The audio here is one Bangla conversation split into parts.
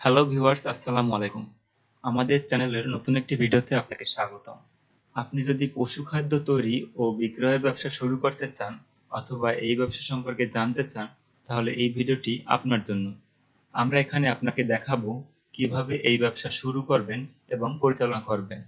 হ্যালো ভিউয়ার্স, আসসালামু আলাইকুম। আমাদের চ্যানেলের নতুন একটি ভিডিওতে আপনাকে স্বাগতম। আপনি যদি পশু খাদ্য তৈরি ও বিক্রয়ের ব্যবসা শুরু করতে চান অথবা এই ব্যবসা সম্পর্কে জানতে চান, তাহলে এই ভিডিওটি আপনার জন্য। আমরা এখানে আপনাকে দেখাবো কিভাবে এই ব্যবসা শুরু করবেন এবং পরিচালনা করবেন।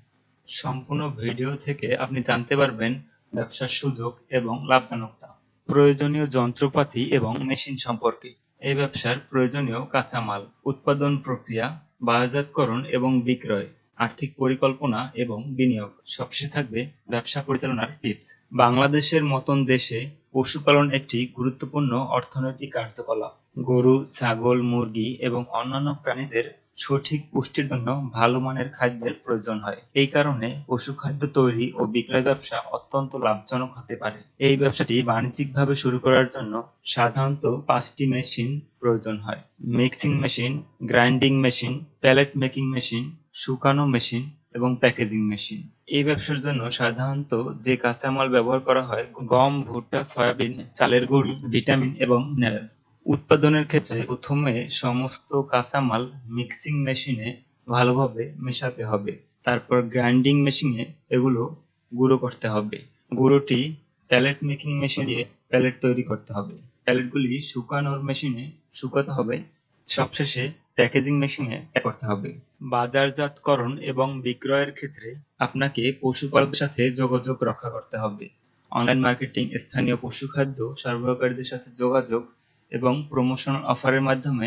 সম্পূর্ণ ভিডিও থেকে আপনি জানতে পারবেন ব্যবসার সুযোগ এবং লাভজনকতা, প্রয়োজনীয় যন্ত্রপাতি এবং মেশিন সম্পর্কে, এই ব্যবসার প্রয়োজনীয় কাঁচামাল, উৎপাদন প্রক্রিয়া, বাজারজাতকরণ এবং বিক্রয়, আর্থিক পরিকল্পনা এবং বিনিয়োগ। সবশেষে থাকবে ব্যবসা পরিচালনার টিপস। বাংলাদেশের মতন দেশে পশুপালন একটি গুরুত্বপূর্ণ অর্থনৈতিক কার্যকলাপ। গরু, ছাগল, মুরগি এবং অন্যান্য প্রাণীদের সঠিক পুষ্টির জন্য ভালো মানের খাদ্যের প্রয়োজন হয়। এই কারণে পশুখাদ্য তৈরি ও বিক্রয় ব্যবসা অত্যন্ত লাভজনক হতে পারে। এই ব্যবসাটি বাণিজ্যিকভাবে শুরু করার জন্য সাধারণত 5টি মেশিন প্রয়োজন হয়: mixing machine, grinding machine, pallet making machine, শুকানো মেশিন এবং প্যাকেজিং মেশিন। এই ব্যবসার জন্য সাধারণত যে কাঁচামাল ব্যবহার করা হয় গম, ভুট্টা, সয়াবিন, চালের গুঁড়ি, ভিটামিন এবং মিনারেল। উৎপাদনের ক্ষেত্রে প্রথমে সমস্ত কাঁচামাল মিক্সিং মেশিনে ভালোভাবে মেশাতে হবে। তারপর গ্রাইন্ডিং মেশিনে এগুলো গুঁড়ো করতে হবে। গুঁড়োটি প্যালেট মেকিং মেশিন দিয়ে প্যালেট তৈরি করতে হবে। প্যালেটগুলি শুকানোর মেশিনে শুকাতে হবে। সবশেষে প্যাকেজিং মেশিনে প্যাক করতে হবে। বাজারজাতকরণ এবং বিক্রয়ের ক্ষেত্রে আপনাকে পশুপালকের সাথে যোগাযোগ রক্ষা করতে হবে। অনলাইন মার্কেটিং, স্থানীয় পশুখাদ্য সরবরাহকারীদের সাথে যোগাযোগ এবং প্রমোশনাল অফারের মাধ্যমে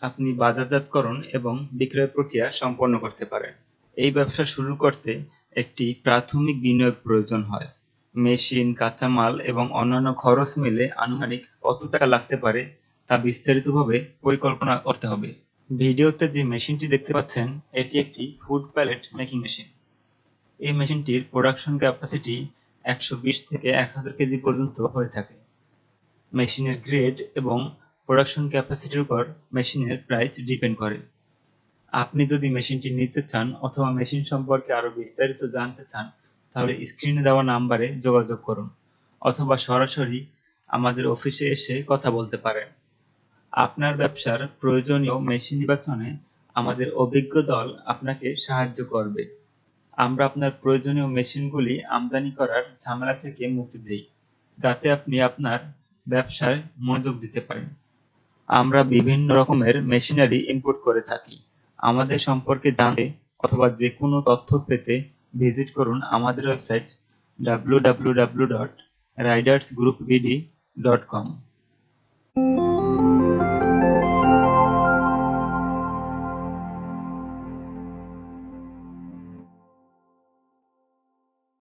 আপনি বাজারজাতকরণ এবং বিক্রয় প্রক্রিয়া সম্পন্ন করতে পারেন। এই ব্যবসা শুরু করতে একটি প্রাথমিক বিনিয়োগ প্রয়োজন হয়। মেশিন, কাঁচামাল এবং অন্যান্য খরচ মিলে আনুমানিক কত টাকা লাগতে পারে তা বিস্তারিতভাবে পরিকল্পনা করতে হবে। ভিডিওতে যে মেশিনটি দেখতে পাচ্ছেন, এটি একটি ফুড প্যালেট মেকিং মেশিন। এই মেশিনটির প্রোডাকশন ক্যাপাসিটি 120 থেকে 1000 কেজি পর্যন্ত হয়ে থাকে। মেশিনের গ্রেড এবং প্রোডাকশন ক্যাপাসিটির উপর মেশিনের প্রাইস ডিপেন্ড করে। আপনি যদি মেশিনটি নিতে চান অথবা মেশিন সম্পর্কে আরো বিস্তারিত জানতে চান, তাহলে স্ক্রিনে দেওয়া নাম্বারে যোগাযোগ করুন অথবা সরাসরি আমাদের অফিসে এসে কথা বলতে পারেন। আপনার ব্যবসার প্রয়োজনীয় মেশিন নির্বাচনে আমাদের অভিজ্ঞ দল আপনাকে সাহায্য করবে। আমরা আপনার প্রয়োজনীয় মেশিনগুলি আমদানি করার ঝামেলা থেকে মুক্তি দেই, যাতে আপনি আপনার ব্যবসায় মনোযোগ দিতে পারেন। আমরা বিভিন্ন রকমের মেশিনারি ইম্পোর্ট করে থাকি। আমাদের সম্পর্কে জানতে অথবা যে কোনো তথ্য পেতে ভিজিট করুন আমাদের ওয়েবসাইট www.ridersgroupbd.com।